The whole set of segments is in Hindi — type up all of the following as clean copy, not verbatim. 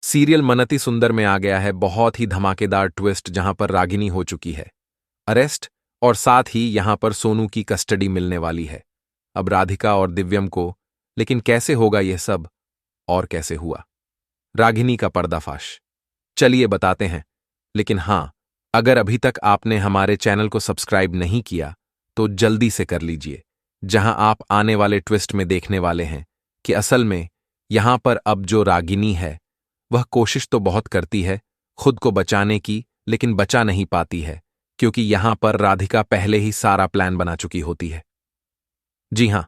सीरियल मन अति सुंदर में आ गया है बहुत ही धमाकेदार ट्विस्ट जहां पर रागिनी हो चुकी है अरेस्ट और साथ ही यहां पर सोनू की कस्टडी मिलने वाली है। अब राधिका और दिव्यम को, लेकिन कैसे होगा यह सब और कैसे हुआ रागिनी का पर्दाफाश, चलिए बताते हैं। लेकिन हां, अगर अभी तक आपने हमारे चैनल को सब्सक्राइब नहीं किया तो जल्दी से कर लीजिए, जहां आप आने वाले ट्विस्ट में देखने वाले हैं कि असल में यहां पर अब जो रागिनी है वह कोशिश तो बहुत करती है खुद को बचाने की, लेकिन बचा नहीं पाती है क्योंकि यहां पर राधिका पहले ही सारा प्लान बना चुकी होती है। जी हां,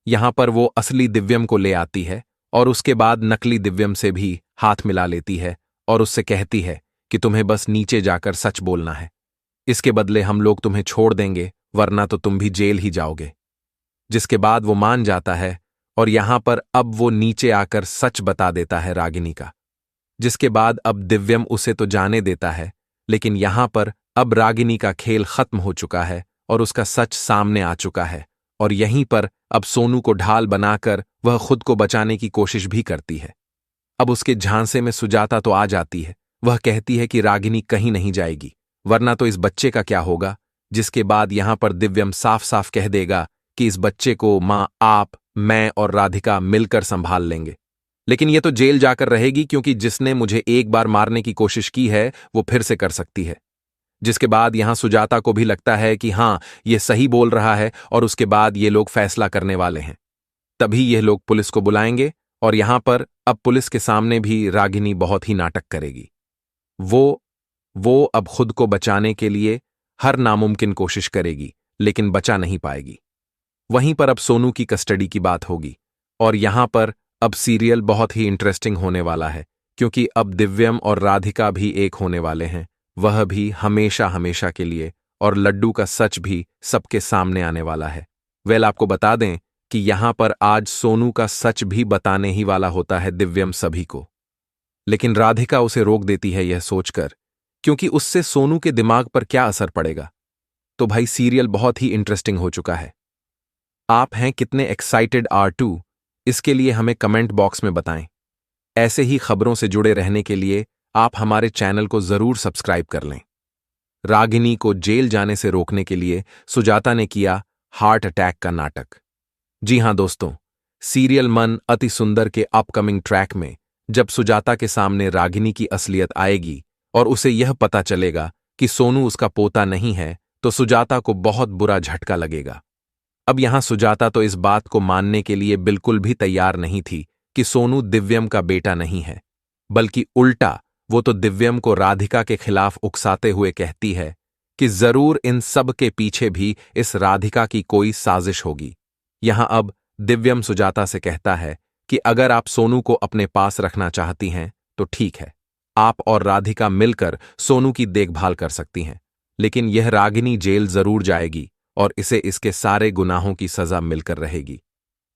यहां पर वो असली दिव्यम को ले आती है और उसके बाद नकली दिव्यम से भी हाथ मिला लेती है और उससे कहती है कि तुम्हें बस नीचे जाकर सच बोलना है, इसके बदले हम लोग तुम्हें छोड़ देंगे वरना तो तुम भी जेल ही जाओगे। जिसके बाद वो मान जाता है और यहां पर अब वो नीचे आकर सच बता देता है रागिनी का। जिसके बाद अब दिव्यम उसे तो जाने देता है, लेकिन यहां पर अब रागिनी का खेल खत्म हो चुका है और उसका सच सामने आ चुका है और यहीं पर अब सोनू को ढाल बनाकर वह खुद को बचाने की कोशिश भी करती है। अब उसके झांसे में सुजाता तो आ जाती है, वह कहती है कि रागिनी कहीं नहीं जाएगी वरना तो इस बच्चे का क्या होगा। जिसके बाद यहां पर दिव्यम साफ साफ कह देगा कि इस बच्चे को मां, आप, मैं और राधिका मिलकर संभाल लेंगे, लेकिन यह तो जेल जाकर रहेगी क्योंकि जिसने मुझे एक बार मारने की कोशिश की है वो फिर से कर सकती है। जिसके बाद यहां सुजाता को भी लगता है कि हां, यह सही बोल रहा है और उसके बाद ये लोग फैसला करने वाले हैं। तभी यह लोग पुलिस को बुलाएंगे और यहां पर अब पुलिस के सामने भी रागिनी बहुत ही नाटक करेगी। वो अब खुद को बचाने के लिए हर नामुमकिन कोशिश करेगी लेकिन बचा नहीं पाएगी। वहीं पर अब सोनू की कस्टडी की बात होगी और यहां पर अब सीरियल बहुत ही इंटरेस्टिंग होने वाला है क्योंकि अब दिव्यम और राधिका भी एक होने वाले हैं, वह भी हमेशा हमेशा के लिए, और लड्डू का सच भी सबके सामने आने वाला है। आपको बता दें कि यहां पर आज सोनू का सच भी बताने ही वाला होता है दिव्यम सभी को, लेकिन राधिका उसे रोक देती है यह सोचकर क्योंकि उससे सोनू के दिमाग पर क्या असर पड़ेगा। तो भाई सीरियल बहुत ही इंटरेस्टिंग हो चुका है। आप हैं कितने एक्साइटेड R2, इसके लिए हमें कमेंट बॉक्स में बताएं। ऐसे ही खबरों से जुड़े रहने के लिए आप हमारे चैनल को जरूर सब्सक्राइब कर लें। रागिनी को जेल जाने से रोकने के लिए सुजाता ने किया हार्ट अटैक का नाटक। जी हां दोस्तों, सीरियल मन अति सुंदर के अपकमिंग ट्रैक में जब सुजाता के सामने रागिनी की असलियत आएगी और उसे यह पता चलेगा कि सोनू उसका पोता नहीं है, तो सुजाता को बहुत बुरा झटका लगेगा। अब यहां सुजाता तो इस बात को मानने के लिए बिल्कुल भी तैयार नहीं थी कि सोनू दिव्यम का बेटा नहीं है, बल्कि उल्टा वो तो दिव्यम को राधिका के खिलाफ उकसाते हुए कहती है कि जरूर इन सब के पीछे भी इस राधिका की कोई साजिश होगी। यहां अब दिव्यम सुजाता से कहता है कि अगर आप सोनू को अपने पास रखना चाहती हैं तो ठीक है, आप और राधिका मिलकर सोनू की देखभाल कर सकती हैं, लेकिन यह रागिनी जेल जरूर जाएगी और इसे इसके सारे गुनाहों की सजा मिलकर रहेगी।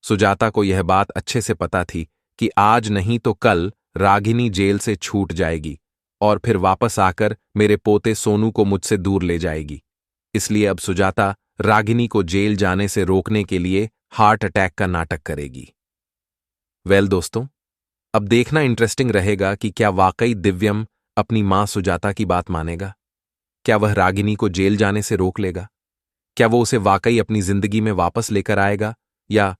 सुजाता को यह बात अच्छे से पता थी कि आज नहीं तो कल रागिनी जेल से छूट जाएगी और फिर वापस आकर मेरे पोते सोनू को मुझसे दूर ले जाएगी। इसलिए अब सुजाता रागिनी को जेल जाने से रोकने के लिए हार्ट अटैक का नाटक करेगी। दोस्तों, अब देखना इंटरेस्टिंग रहेगा कि क्या वाकई दिव्यम अपनी मां सुजाता की बात मानेगा। क्या वह रागिनी को जेल जाने से रोक लेगा? क्या वो उसे वाकई अपनी जिंदगी में वापस लेकर आएगा या